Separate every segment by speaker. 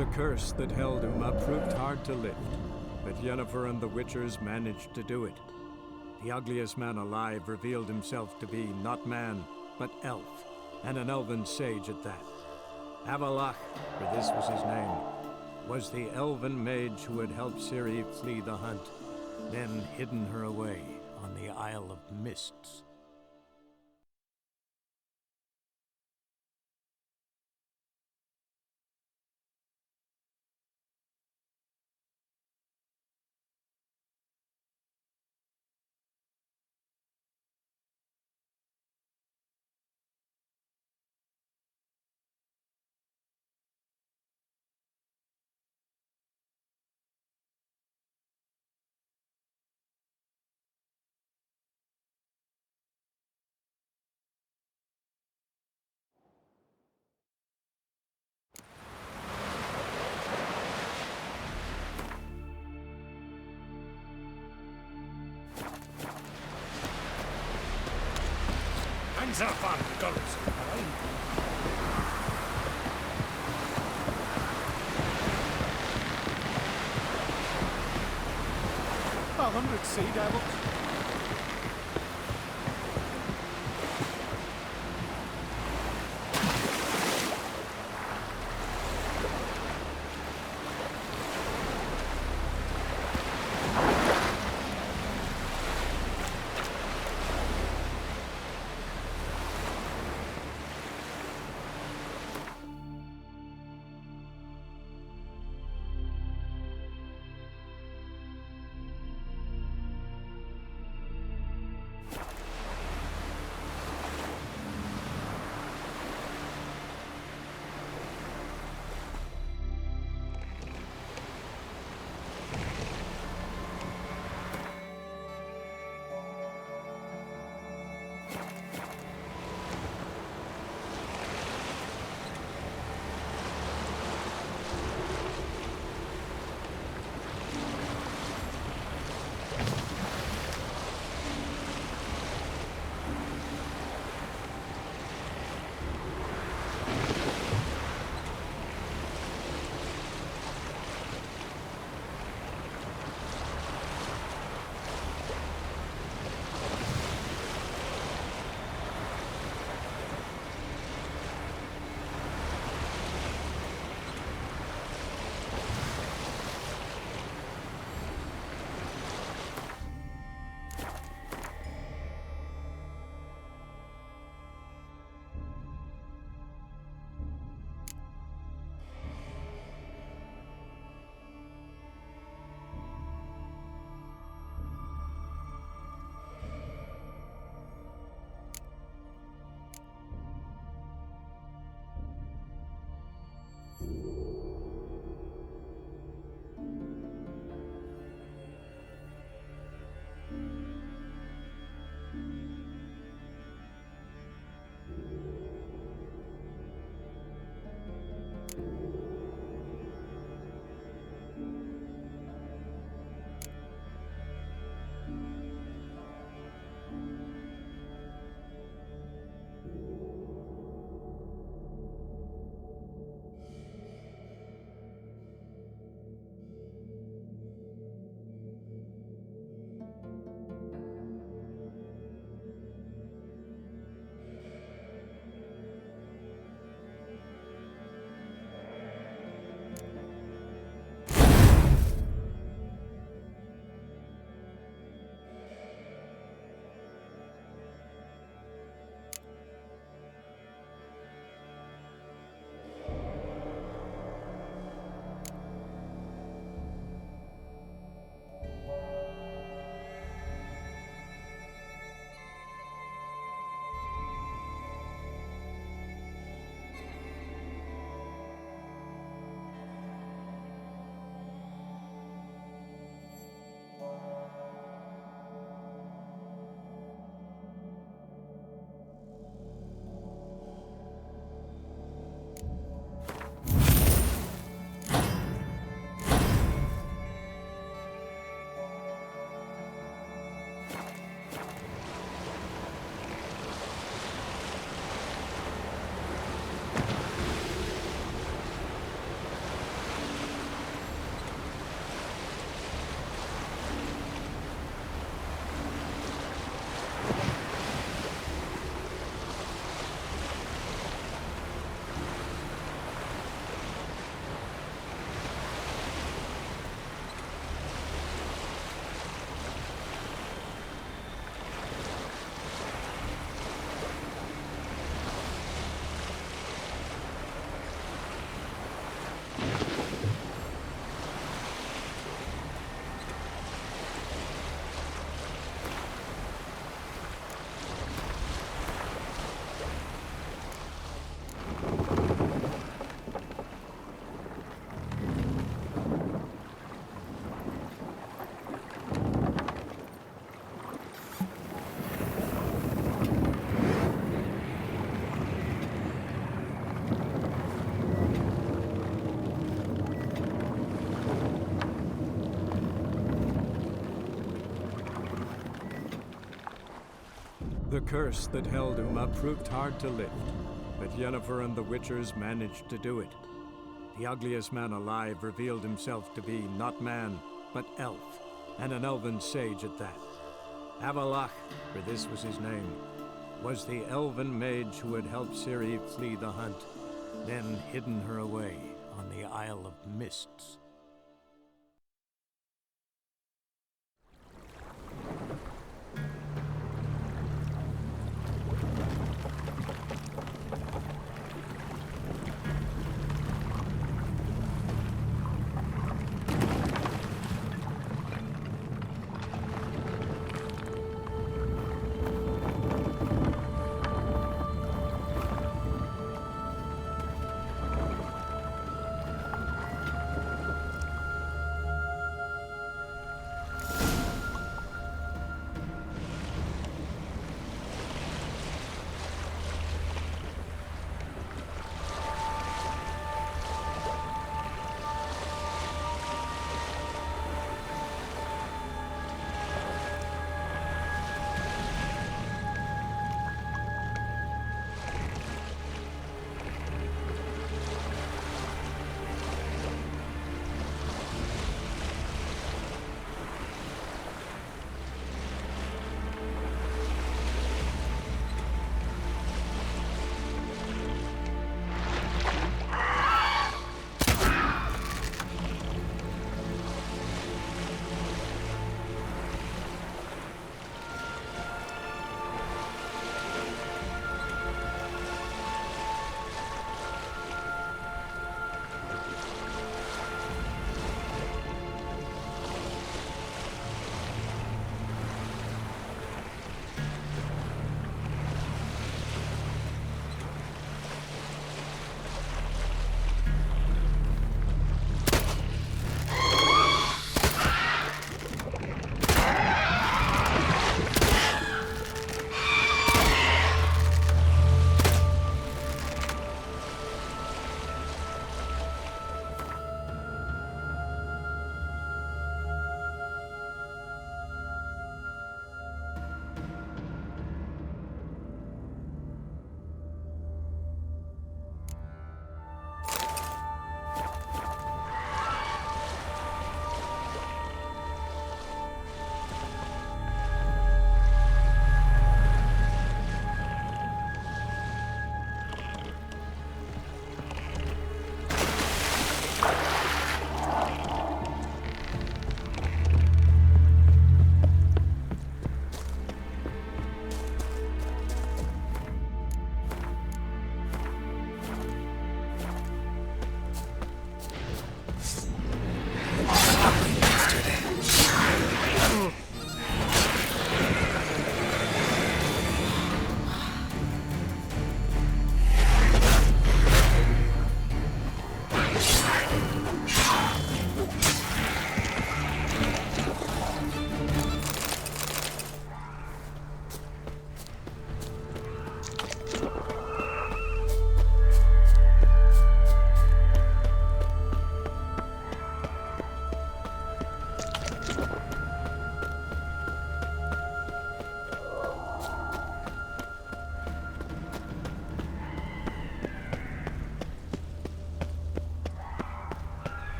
Speaker 1: The curse that held Uma proved hard to lift, but Yennefer and the Witchers managed to do it. The ugliest man alive revealed himself to be not man, but elf, and an elven sage at that. Avalach, for this was his name, was the elven mage who had helped Ciri flee the hunt, then hidden her away on the Isle of Mists.
Speaker 2: Hands up on the guns.
Speaker 3: 100 sea devils.
Speaker 1: The curse that held Uma proved hard to lift, but Yennefer and the Witchers managed to do it. The ugliest man alive revealed himself to be not man, but elf, and an elven sage at that. Avalach, for this was his name, was the elven mage who had helped Ciri flee the hunt, then hidden her away on the Isle of Mists.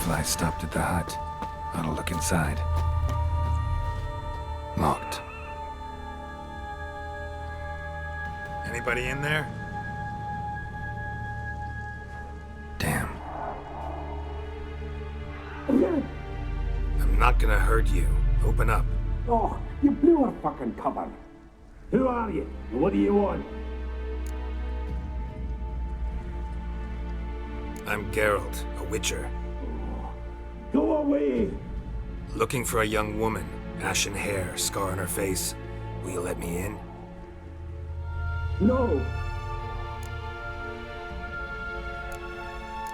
Speaker 4: I stopped at the hut. Ought to look inside. Locked.
Speaker 2: Anybody in there?
Speaker 4: Damn.
Speaker 2: I'm not gonna hurt you. Open up.
Speaker 5: Oh, you blew our fucking cover. Who are you? And what do you want?
Speaker 2: I'm Geralt, a witcher.
Speaker 5: Go away!
Speaker 2: Looking for a young woman. Ashen hair, scar on her face. Will you let me in?
Speaker 5: No!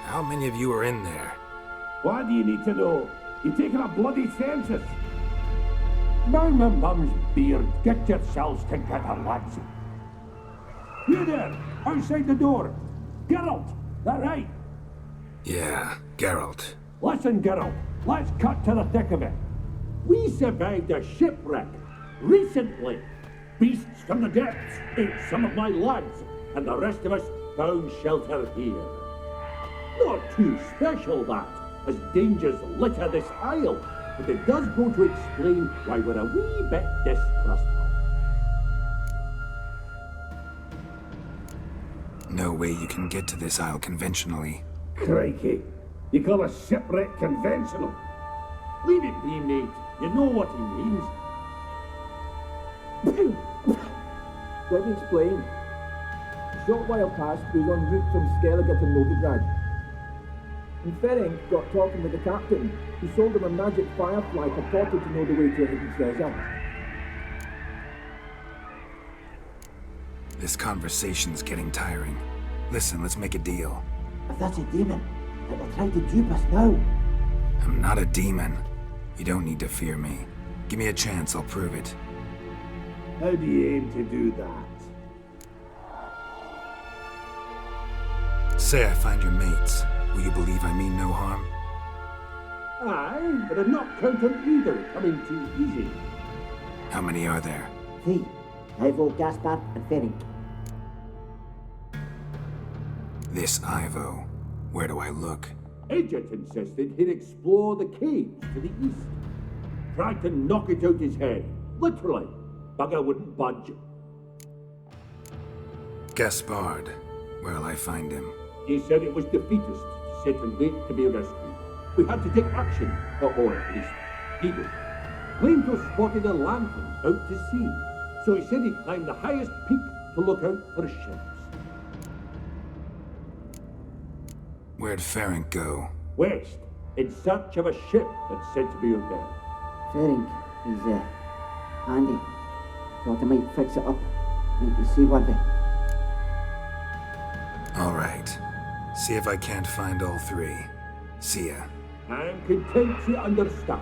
Speaker 2: How many of you are in there?
Speaker 5: Why do you need to know? You're taking a bloody census! Now my mum's beard, get yourselves together, lads. You there, outside the door. Geralt, that right?
Speaker 2: Yeah, Geralt.
Speaker 5: Listen, Geralt, let's cut to the thick of it. We survived a shipwreck recently. beasts from the depths ate some of my lads, and the rest of us found shelter here. Not too special, that, as dangers litter this isle, but it does go to explain why we're a wee bit distrustful.
Speaker 4: No way you can get to this isle conventionally.
Speaker 5: Crikey, you call a shipwreck conventional? Leave it be, mate. You know what he means.
Speaker 6: Let me explain. A short while past, we were en route from Skellige to Novigrad. And Ferenc got talking with the captain, who sold him a magic firefly purported to know the way to a hidden treasure.
Speaker 4: This conversation's getting tiring. Listen, let's make a deal.
Speaker 6: If that's a demon, it will try to dupe us now.
Speaker 4: I'm not a demon. You don't need to fear me. Give me a chance, I'll prove it.
Speaker 5: How do you aim to do that?
Speaker 4: Say I find your mates. Will you believe I mean no harm?
Speaker 5: Aye, but I'm not count on either coming too easy.
Speaker 4: How many are there?
Speaker 6: 3. Ivo, Gaspard, and Ferenc.
Speaker 4: This Ivo. Where do I look?
Speaker 5: Agent insisted he'd explore the caves to the east. Tried to knock it out his head. Literally. Bugger wouldn't budge.
Speaker 4: Gaspard. Where'll I find him?
Speaker 5: He said it was defeatist, set and late to be rescued. We had to take action, or at least he did. Claimed to have spotted a lantern out to sea, so he said he'd climb the highest peak to look out for ships.
Speaker 4: Where'd Ferenc go?
Speaker 5: West, in search of a ship that's said to be out there.
Speaker 6: Ferenc, he's, handy. Thought I might fix it up. Make you see one thing.
Speaker 4: All right. See if I can't find all 3. See ya.
Speaker 5: I'm content to understand.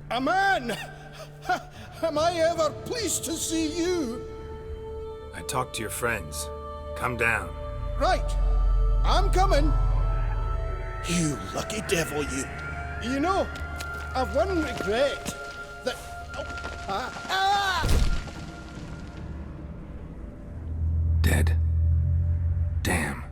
Speaker 3: A man! Am I ever pleased to see you?
Speaker 2: I talked to your friends. Come down.
Speaker 3: Right. I'm coming. You lucky devil, you. You know, I've one regret. That...
Speaker 4: Dead. Damn.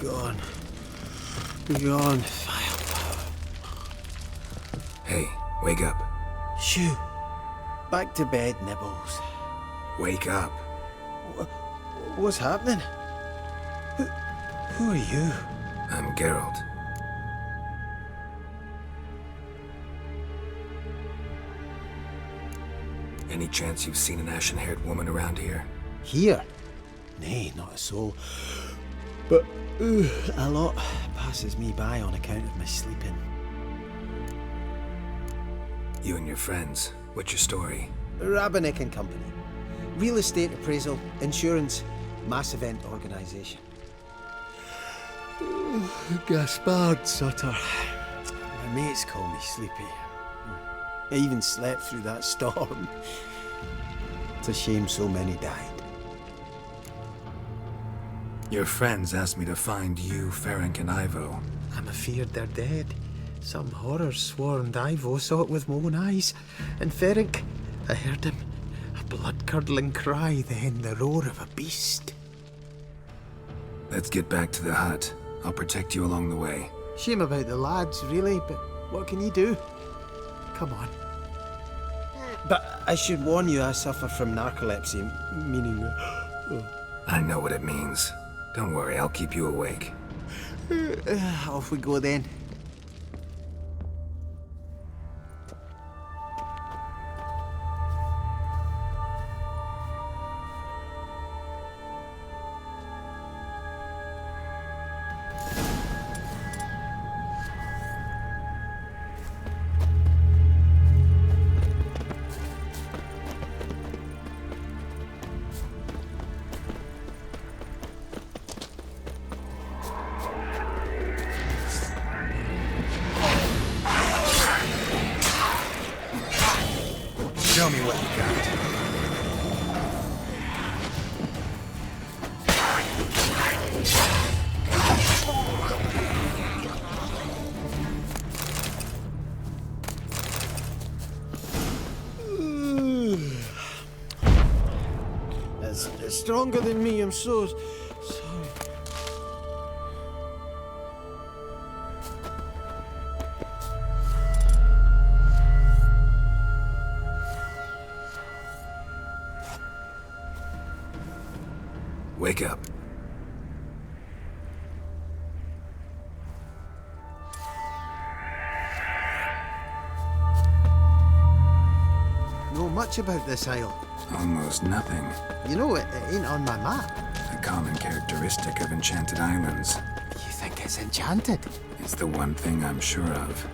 Speaker 7: gone. Be gone, vile
Speaker 2: Hey, wake up.
Speaker 7: power. Shoo! Back to bed, Nibbles.
Speaker 2: Wake up.
Speaker 7: What's happening? Who are you?
Speaker 2: I'm Geralt. Any chance you've seen an ashen-haired woman around here?
Speaker 7: Here? Nay, not a soul. But a lot passes me by on account of my sleeping.
Speaker 2: You and your friends, what's your story?
Speaker 7: Rabbinick and Company. Real estate appraisal, insurance, mass event organisation. Gaspard Sutter. My mates call me Sleepy. I even slept through that storm. It's a shame so many died.
Speaker 2: Your friends asked me to find you, Ferenc, and Ivo.
Speaker 7: I'm afeard they're dead. Some horror-sworn Ivo saw it with my own eyes. And Ferenc, I heard him. A blood-curdling cry, then the roar of a beast.
Speaker 2: Let's get back to the hut. I'll protect you along the way.
Speaker 7: Shame about the lads, really, but what can you do? Come on. But I should warn you, I suffer from narcolepsy, meaning...
Speaker 2: I know what it means. Don't worry, I'll keep you awake.
Speaker 7: Off we go then.
Speaker 2: Show me what you got.
Speaker 7: It's stronger than me, I'm so sorry.
Speaker 2: Wake up.
Speaker 7: Know much about this isle.
Speaker 2: Almost nothing.
Speaker 7: You know, it ain't on my map.
Speaker 2: A common characteristic of enchanted islands.
Speaker 7: You think it's enchanted?
Speaker 2: It's the one thing I'm sure of.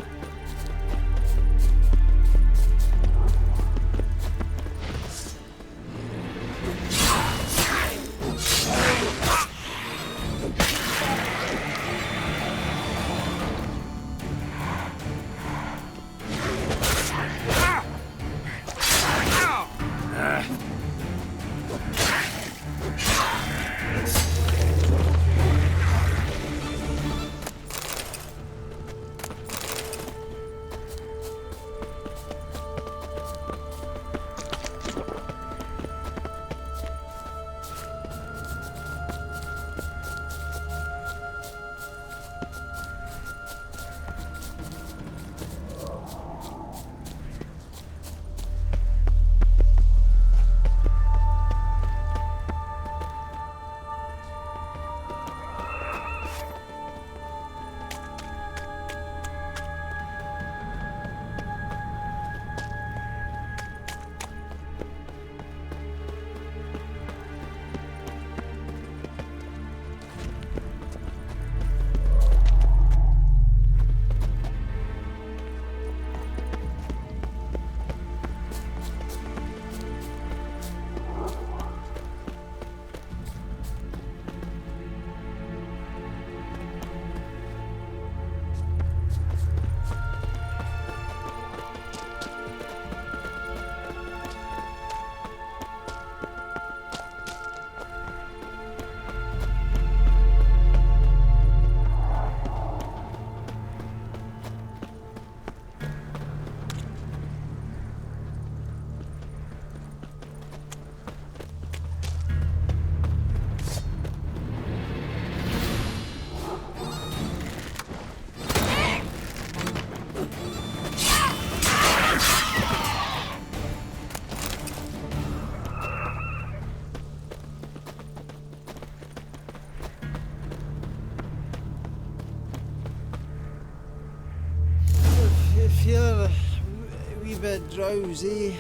Speaker 8: drowsy.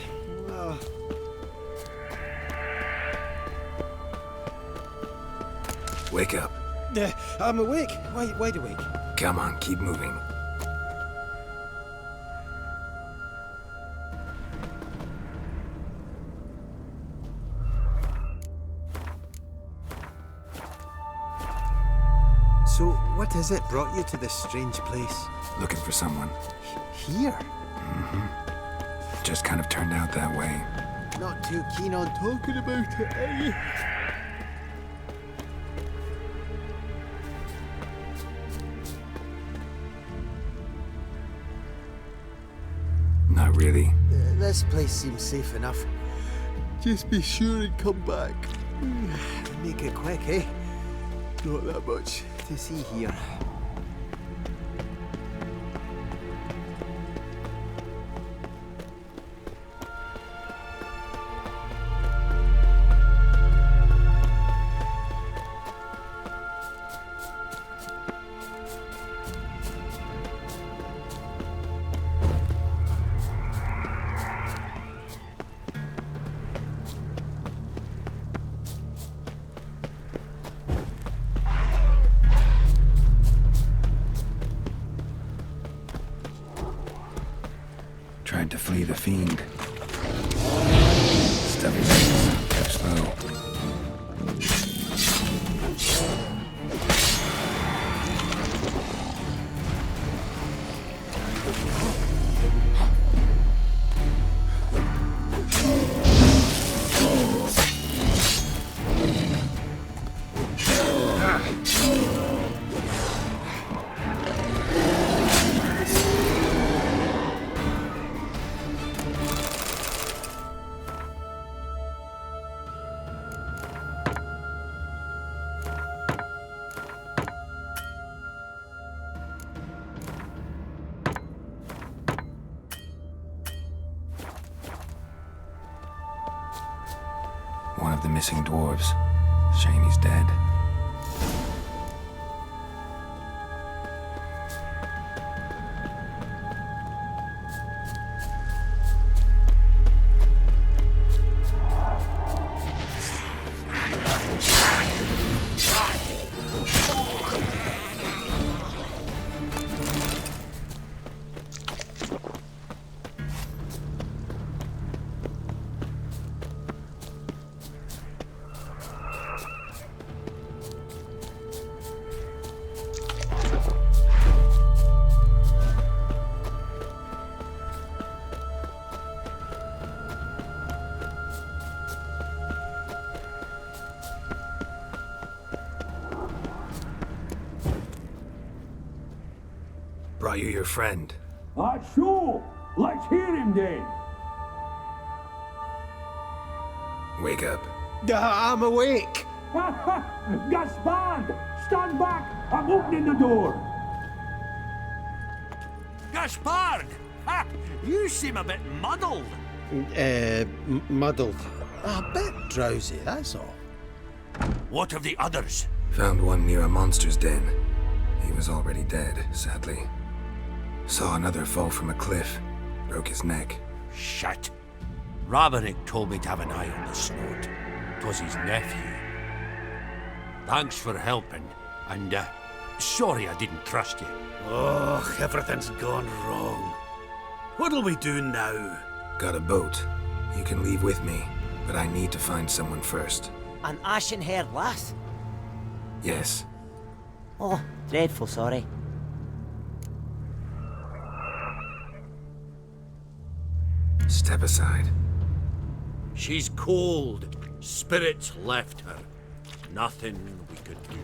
Speaker 8: Oh.
Speaker 4: Wake up.
Speaker 8: I'm awake. Wide awake.
Speaker 4: Come on, keep moving.
Speaker 7: So, what is it brought you to this strange place?
Speaker 4: Looking for someone.
Speaker 7: Here?
Speaker 4: Just kind of turned out that way.
Speaker 7: Not too keen on talking about it, are you?
Speaker 4: Not really.
Speaker 7: This place seems safe enough. Just be sure and come back. Make it quick, eh? Not that much to see here.
Speaker 4: Tried to flee the fiend. Stubby legs, kept slow. One of the missing dwarves. Shame he's dead. Brought you your friend.
Speaker 5: Sure. Let's hear him then.
Speaker 4: Wake up.
Speaker 7: I'm awake.
Speaker 5: Gaspard! Stand back! I'm opening the door.
Speaker 9: Gaspard! Ha! You seem a bit muddled.
Speaker 8: Muddled. A bit drowsy, that's all.
Speaker 9: What of the others?
Speaker 4: Found one near a monster's den. He was already dead, sadly. Saw another fall from a cliff. Broke his neck.
Speaker 9: Shit. Roderick told me to have an eye on the snort. 'Twas his nephew. Thanks for helping, and sorry I didn't trust you.
Speaker 10: Oh, everything's gone wrong. What'll we do now?
Speaker 4: Got a boat. You can leave with me, but I need to find someone first.
Speaker 11: An ashen-haired lass?
Speaker 4: Yes.
Speaker 11: Oh, dreadful sorry.
Speaker 4: Step aside.
Speaker 9: She's cold. Spirits left her. Nothing we could do.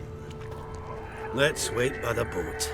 Speaker 10: Let's wait by the boat.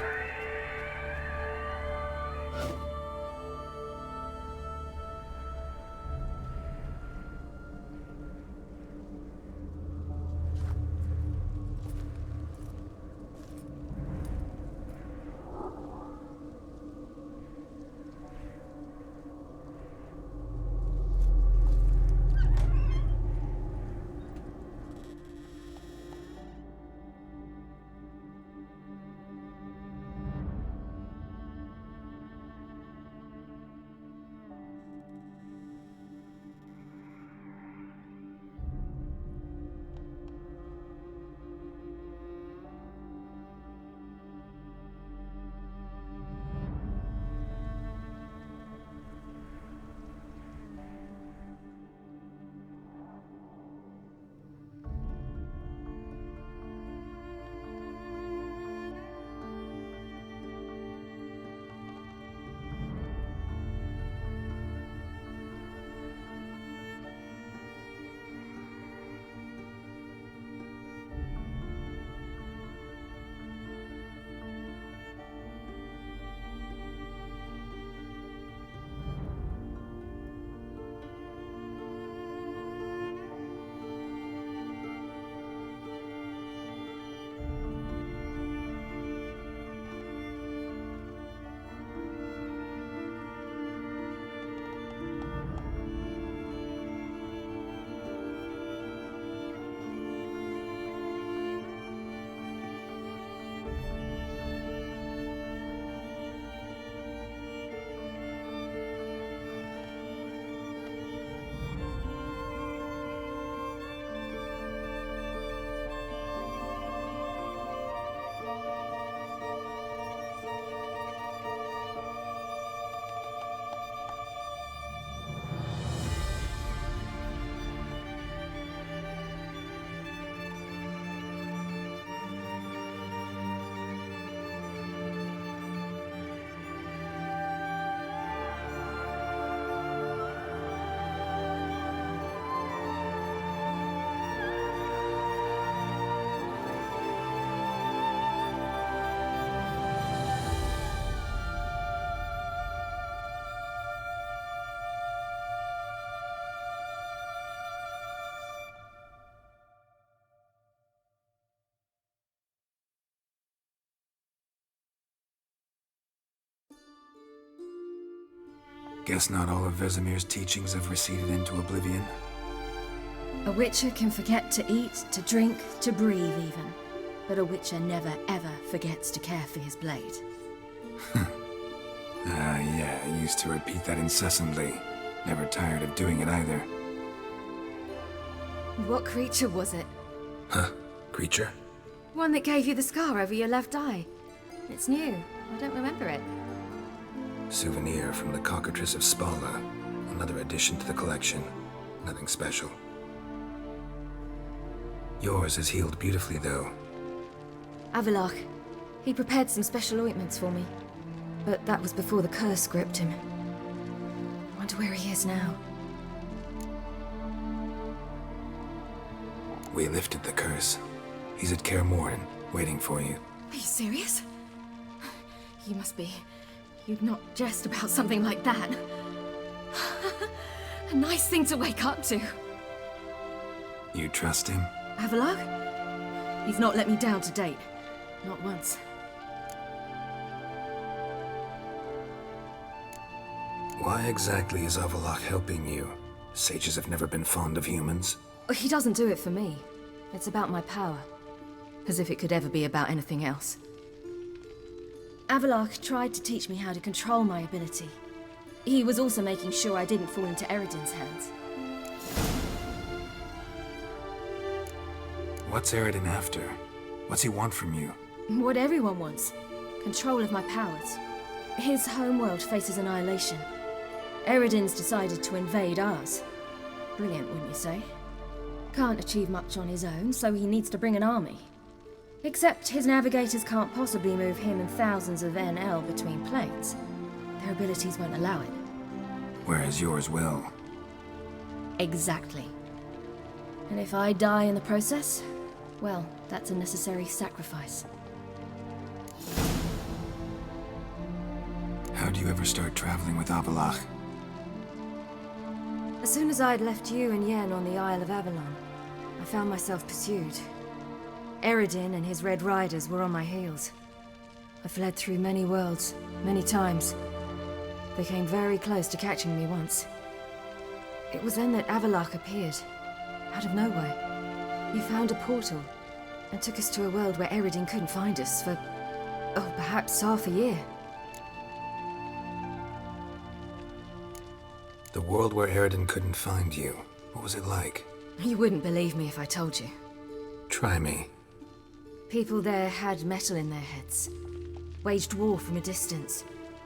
Speaker 4: Guess not all of Vesemir's teachings have receded into oblivion.
Speaker 12: A witcher can forget to eat, to drink, to breathe even. But a witcher never ever forgets to care for his blade.
Speaker 4: Yeah, I used to repeat that incessantly. Never tired of doing it either.
Speaker 12: What creature was it?
Speaker 4: Huh? Creature?
Speaker 12: One that gave you the scar over your left eye. It's new. I don't remember it.
Speaker 4: Souvenir from the Cockatrice of Spala. Another addition to the collection. Nothing special. Yours has healed beautifully, though.
Speaker 12: Avalach. He prepared some special ointments for me. But that was before the curse gripped him. Wonder where he is now.
Speaker 4: We lifted the curse. He's at Kaer Morhen, waiting for you.
Speaker 12: Are you serious? You must be. You'd not jest about something like that. A nice thing to wake up to.
Speaker 4: You trust him?
Speaker 12: Avalach? He's not let me down to date. Not once.
Speaker 4: Why exactly is Avalach helping you? Sages have never been fond of humans.
Speaker 12: He doesn't do it for me. It's about my power. As if it could ever be about anything else. Avalach tried to teach me how to control my ability. He was also making sure I didn't fall into Eredin's hands.
Speaker 4: What's Eredin after? What's he want from you?
Speaker 12: What everyone wants. Control of my powers. His homeworld faces annihilation. Eredin's decided to invade ours. Brilliant, wouldn't you say? Can't achieve much on his own, so he needs to bring an army. Except his navigators can't possibly move him and thousands of NL between planes. Their abilities won't allow it.
Speaker 4: Whereas yours will.
Speaker 12: Exactly. And if I die in the process, well, that's a necessary sacrifice.
Speaker 4: How'd you ever start traveling with Avalach?
Speaker 12: As soon as I'd left you and Yen on the Isle of Avalon, I found myself pursued. Eredin and his Red Riders were on my heels. I fled through many worlds, many times. They came very close to catching me once. It was then that Avalach appeared, out of nowhere. He found a portal, and took us to a world where Eredin couldn't find us for, oh, perhaps half a year.
Speaker 4: The world where Eredin couldn't find you. What was it like?
Speaker 12: You wouldn't believe me if I told you.
Speaker 4: Try me.
Speaker 12: People there had metal in their heads. Waged war from a distance,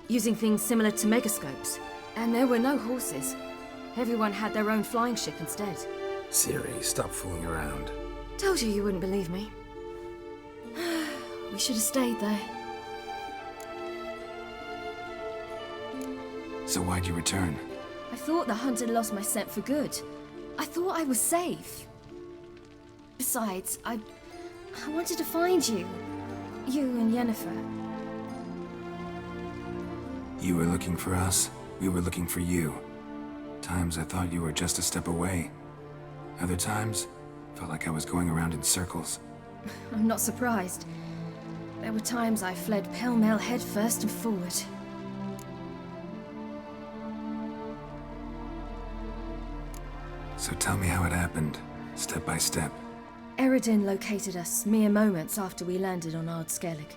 Speaker 12: using things similar to megascopes. And there were no horses. Everyone had their own flying ship instead.
Speaker 4: Ciri, stop fooling around.
Speaker 12: Told you wouldn't believe me. We should have stayed there.
Speaker 4: So why'd you return?
Speaker 12: I thought the hunt had lost my scent for good. I thought I was safe. Besides, I wanted to find you. You and Yennefer.
Speaker 4: You were looking for us. We were looking for you. Times I thought you were just a step away. Other times, felt like I was going around in circles.
Speaker 12: I'm not surprised. There were times I fled pell-mell headfirst and forward.
Speaker 4: So tell me how it happened, step by step.
Speaker 12: Eredin located us mere moments after we landed on Ard Skellig.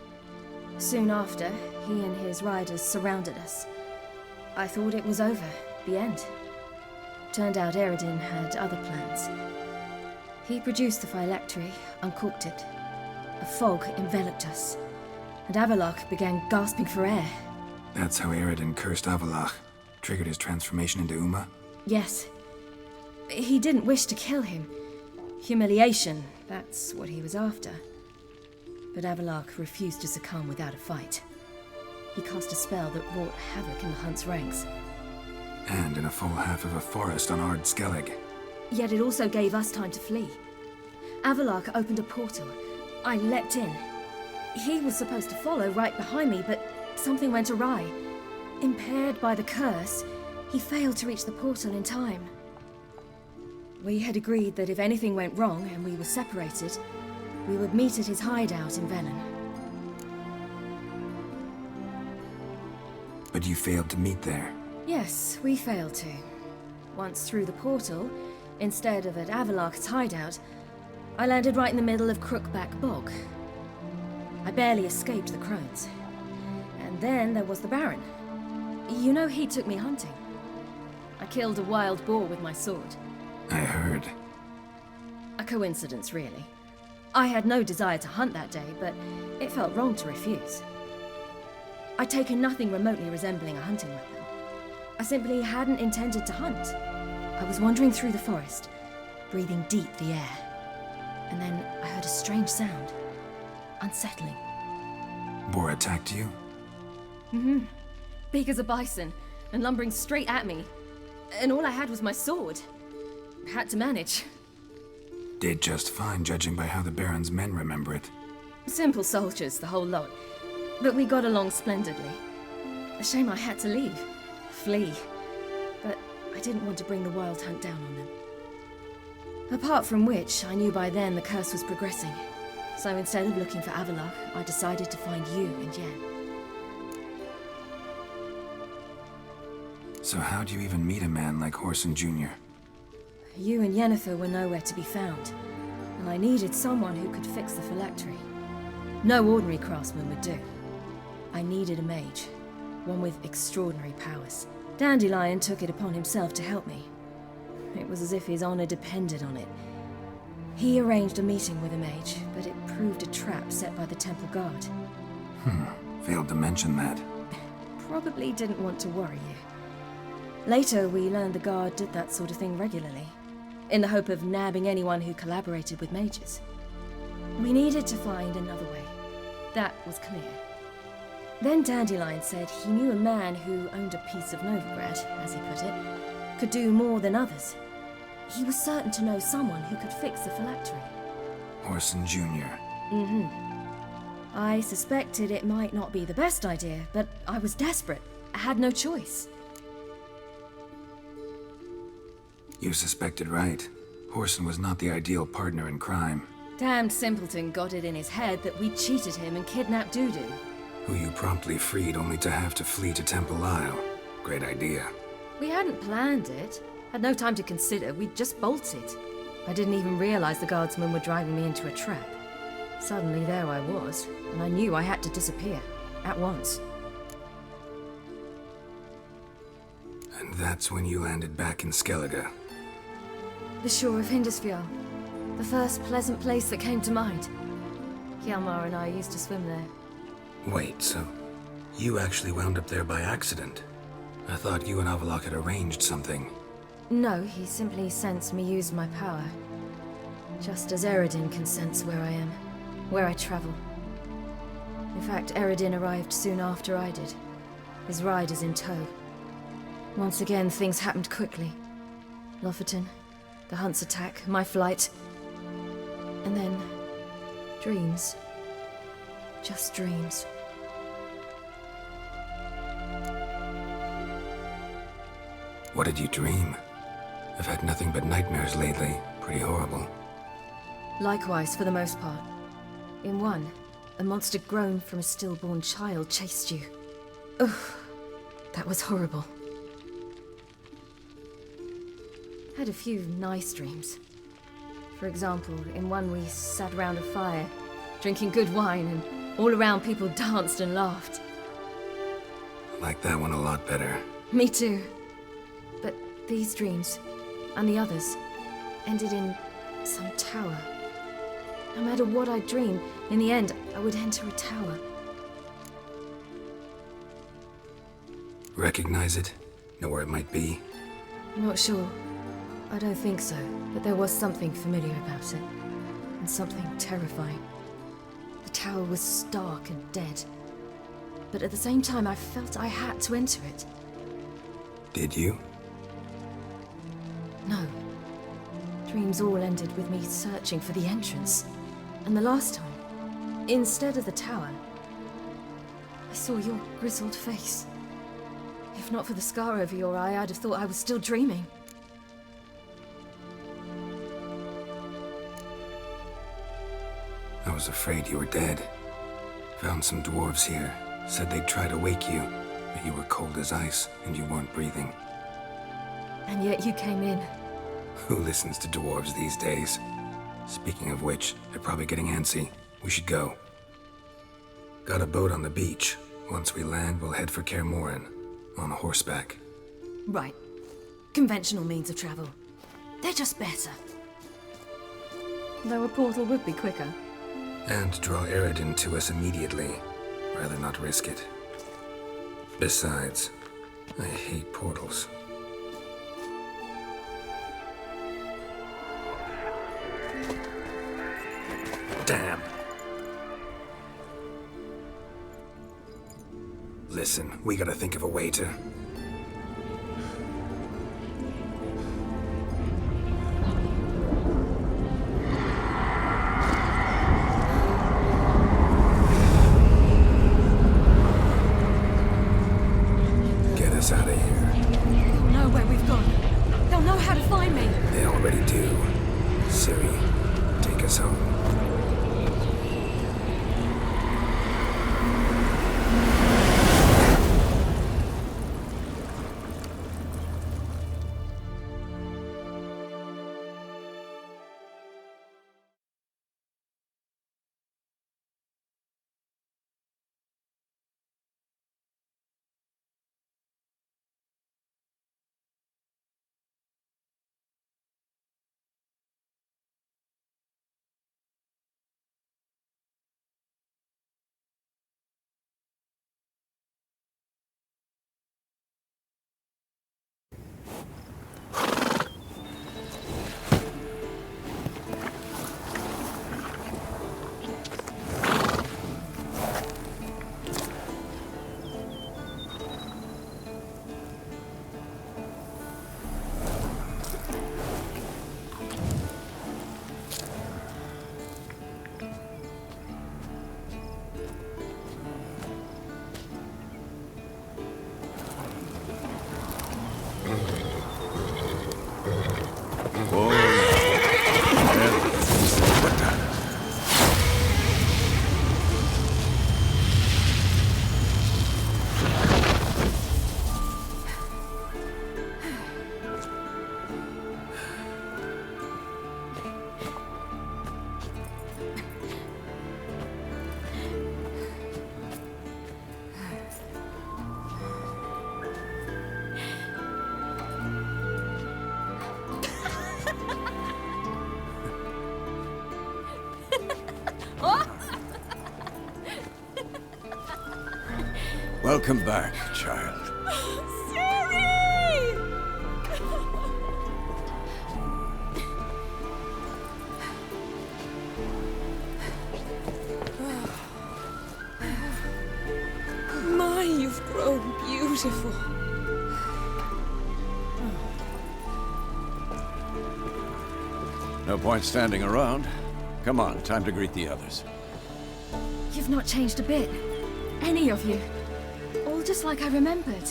Speaker 12: Soon after, he and his riders surrounded us. I thought it was over, the end. Turned out Eredin had other plans. He produced the phylactery, uncorked it. A fog enveloped us, and Avalach began gasping for air.
Speaker 4: That's how Eredin cursed Avalach, triggered his transformation into Uma?
Speaker 12: Yes. He didn't wish to kill him. Humiliation, that's what he was after. But Avalach refused to succumb without a fight. He cast a spell that wrought havoc in the hunt's ranks.
Speaker 4: And in a full half of a forest on Ard Skellig.
Speaker 12: Yet it also gave us time to flee. Avalach opened a portal. I leapt in. He was supposed to follow right behind me, but something went awry. Impaired by the curse, he failed to reach the portal in time. We had agreed that if anything went wrong and we were separated, we would meet at his hideout in Velen.
Speaker 4: But you failed to meet there.
Speaker 12: Yes, we failed to. Once through the portal, instead of at Avalok's hideout, I landed right in the middle of Crookback Bog. I barely escaped the crones. And then there was the Baron. You know, he took me hunting. I killed a wild boar with my sword.
Speaker 4: I heard.
Speaker 12: A coincidence, really. I had no desire to hunt that day, but it felt wrong to refuse. I'd taken nothing remotely resembling a hunting weapon. I simply hadn't intended to hunt. I was wandering through the forest, breathing deep the air. And then I heard a strange sound. Unsettling.
Speaker 4: Boar attacked you?
Speaker 12: Mm-hmm. Big as a bison, and lumbering straight at me. And all I had was my sword. Had to manage.
Speaker 4: Did just fine, judging by how the Baron's men remember it.
Speaker 12: Simple soldiers, the whole lot. But we got along splendidly. A shame I had to leave. Flee. But I didn't want to bring the wild hunt down on them. Apart from which, I knew by then the curse was progressing. So instead of looking for Avalok, I decided to find you and Yen.
Speaker 4: So how'd you even meet a man like Horson Jr.?
Speaker 12: You and Yennefer were nowhere to be found, and I needed someone who could fix the phylactery. No ordinary craftsman would do. I needed a mage, one with extraordinary powers. Dandelion took it upon himself to help me. It was as if his honor depended on it. He arranged a meeting with a mage, but it proved a trap set by the temple guard.
Speaker 4: Failed to mention that.
Speaker 12: Probably didn't want to worry you. Later, we learned the guard did that sort of thing regularly, in the hope of nabbing anyone who collaborated with mages. We needed to find another way. That was clear. Then Dandelion said he knew a man who owned a piece of Novigrad, as he put it, could do more than others. He was certain to know someone who could fix the phylactery.
Speaker 4: Horson Jr.
Speaker 12: Mm-hmm. I suspected it might not be the best idea, but I was desperate. I had no choice.
Speaker 4: You suspected right. Horson was not the ideal partner in crime.
Speaker 12: Damned simpleton got it in his head that we cheated him and kidnapped Dudu.
Speaker 4: Who you promptly freed only to have to flee to Temple Isle. Great idea.
Speaker 12: We hadn't planned it. Had no time to consider. We just bolted. I didn't even realize the guardsmen were driving me into a trap. Suddenly there I was, and I knew I had to disappear. At once.
Speaker 4: And that's when you landed back in Skellige.
Speaker 12: The shore of Hindisfjall. The first pleasant place that came to mind. Hjalmar and I used to swim there.
Speaker 4: Wait, so you actually wound up there by accident? I thought you and Avalok had arranged something.
Speaker 12: No, he simply sensed me use my power. Just as Eredin can sense where I am, where I travel. In fact, Eredin arrived soon after I did. His riders in tow. Once again, things happened quickly. Lofoten, the Hunt's attack, my flight. And then, dreams. Just dreams.
Speaker 4: What did you dream? I've had nothing but nightmares lately. Pretty horrible.
Speaker 12: Likewise, for the most part. In one, a monster grown from a stillborn child chased you. Ugh, that was horrible. Had a few nice dreams. For example, in one we sat around a fire, drinking good wine, and all around people danced and laughed.
Speaker 4: I like that one a lot better.
Speaker 12: Me too. But these dreams, and the others, ended in some tower. No matter what I dreamed, in the end, I would enter a tower.
Speaker 4: Recognize it? Know where it might be?
Speaker 12: Not sure. I don't think so, but there was something familiar about it. And something terrifying. The tower was stark and dead. But at the same time, I felt I had to enter it.
Speaker 4: Did you?
Speaker 12: No. Dreams all ended with me searching for the entrance. And the last time, instead of the tower, I saw your grizzled face. If not for the scar over your eye, I'd have thought I was still dreaming.
Speaker 4: I was afraid you were dead. Found some dwarves here. Said they'd try to wake you, but you were cold as ice and you weren't breathing.
Speaker 12: And yet you came in.
Speaker 4: Who listens to dwarves these days? Speaking of which, they're probably getting antsy. We should go. Got a boat on the beach. Once we land, we'll head for Kaer Morhen, on horseback.
Speaker 12: Right. Conventional means of travel. They're just better. Though a portal would be quicker.
Speaker 4: And draw Eredin to us immediately. Rather not risk it. Besides, I hate portals. Damn. Listen, we gotta think of a way to... Get us out of here.
Speaker 12: They'll know where we've gone. They'll know how to find me.
Speaker 4: They already do. Ciri, take us home.
Speaker 13: Welcome back, child.
Speaker 12: Ciri!
Speaker 14: My, you've grown beautiful.
Speaker 13: No point standing around. Come on, time to greet the others.
Speaker 12: You've not changed a bit. Any of you. All just like I remembered.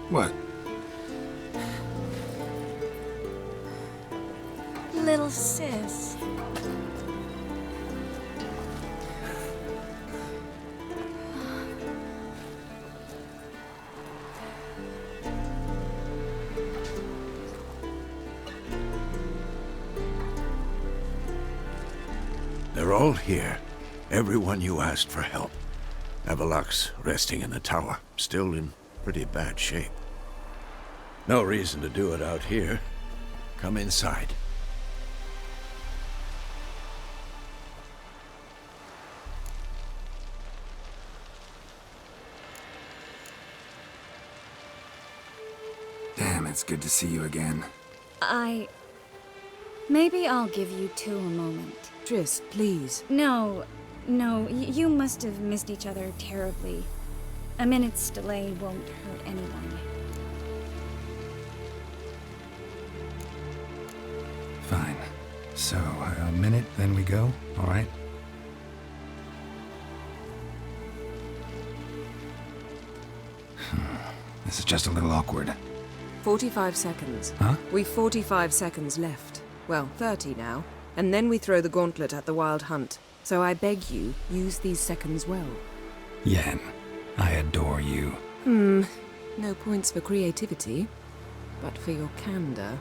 Speaker 4: What?
Speaker 14: Little sis.
Speaker 13: They're all here. Everyone you asked for help. Avalok's resting in the tower, still in pretty bad shape. No reason to do it out here. Come inside.
Speaker 4: Damn, it's good to see you again.
Speaker 15: Maybe I'll give you two a moment.
Speaker 14: Triss, please.
Speaker 15: No, you must have missed each other terribly. A minute's delay won't hurt anyone.
Speaker 4: Fine. So, a minute, then we go? All right? This is just a little awkward.
Speaker 14: 45 seconds.
Speaker 4: Huh?
Speaker 14: We've 45 seconds left. Well, 30 now. And then we throw the gauntlet at the Wild Hunt. So I beg you, use these seconds well.
Speaker 4: Yen, I adore you.
Speaker 14: No points for creativity, but for your candor.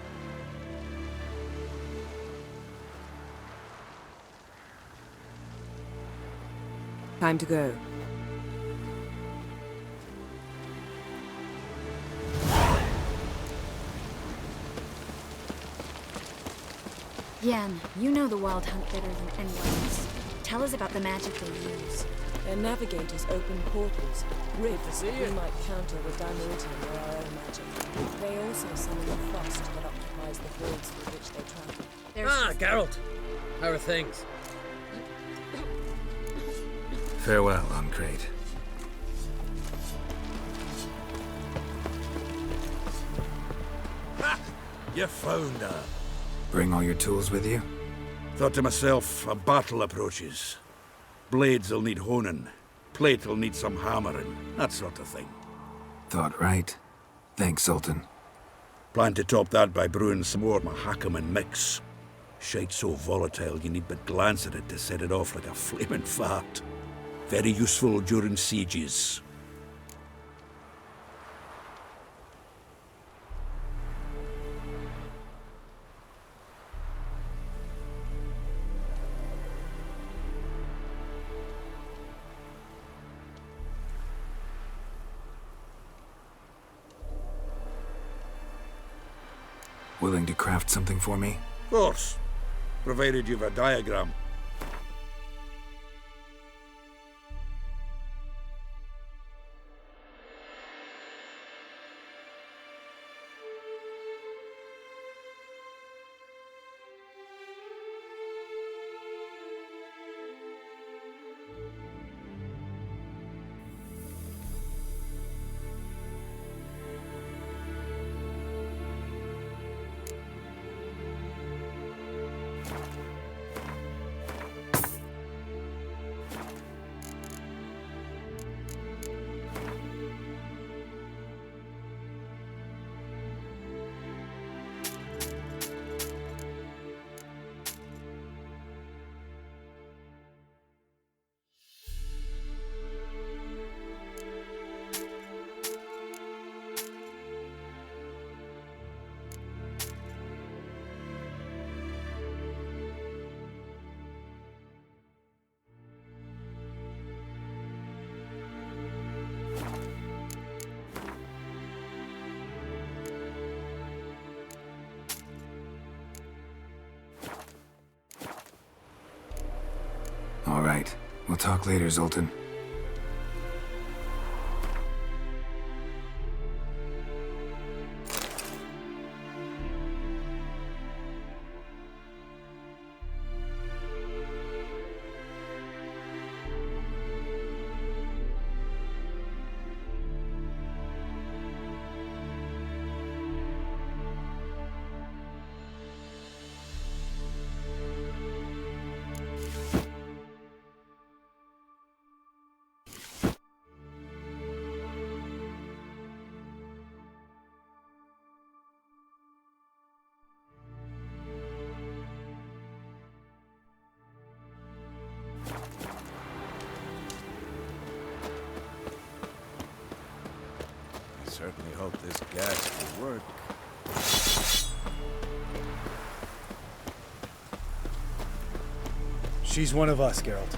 Speaker 14: Time to go.
Speaker 15: Yan, you know the Wild Hunt better than anyone else. Tell us about the magic they use.
Speaker 16: Their navigators open portals. Rivers we might counter with Dimeritium or our own magic. They also summon the frost that occupies the voids through which they travel.
Speaker 10: Geralt! How are things?
Speaker 4: Farewell, Uncrate.
Speaker 10: Ha! You found her.
Speaker 4: Bring all your tools with you?
Speaker 10: Thought to myself, a battle approaches. Blades'll need honing. Plate'll need some hammering. That sort of thing.
Speaker 4: Thought right. Thanks, Sultan.
Speaker 10: Plan to top that by brewing some more Mahakaman mix. Shite so volatile you need but glance at it to set it off like a flaming fart. Very useful during sieges.
Speaker 4: Willing to craft something for me?
Speaker 10: Of course. Provided you've a diagram.
Speaker 4: All right. We'll talk later, Zoltan.
Speaker 13: Certainly hope this gas will work.
Speaker 17: She's one of us, Geralt.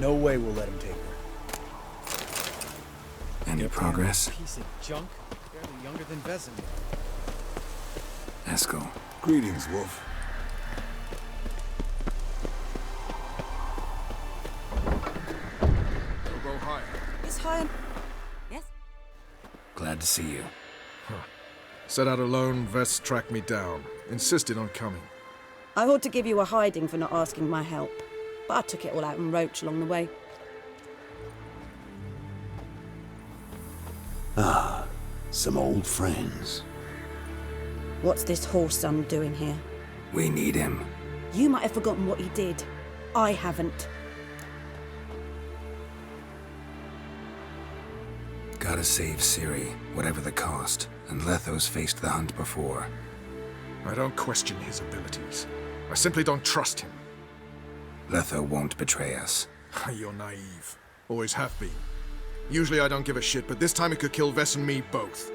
Speaker 17: No way we'll let him take her.
Speaker 4: Any progress?
Speaker 17: Piece of junk, barely younger than Vesemir.
Speaker 4: Eskel.
Speaker 13: Greetings, Wolf.
Speaker 18: Go higher.
Speaker 14: It's high. Yes?
Speaker 4: Glad to see you.
Speaker 18: Set out alone, Vest tracked me down. Insisted on coming.
Speaker 19: I ought to give you a hiding for not asking my help, but I took it all out in Roach along the way.
Speaker 20: Ah, some old friends.
Speaker 19: What's this horse son doing here?
Speaker 4: We need him.
Speaker 19: You might have forgotten what he did. I haven't.
Speaker 4: Gotta save Ciri, whatever the cost, and Letho's faced the hunt before.
Speaker 18: I don't question his abilities. I simply don't trust him.
Speaker 4: Letho won't betray us.
Speaker 18: You're naive. Always have been. Usually I don't give a shit, but this time it could kill Vess and me both.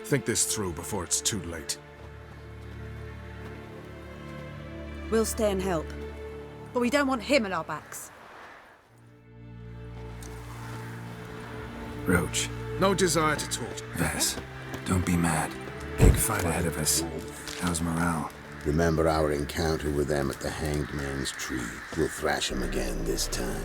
Speaker 18: Think this through before it's too late.
Speaker 19: We'll stay and help. But we don't want him at our backs.
Speaker 4: Roach.
Speaker 18: No desire to talk.
Speaker 4: Vess, don't be mad. Big fight ahead of us. How's morale?
Speaker 20: Remember our encounter with them at the Hanged Man's Tree. We'll thrash them again this time.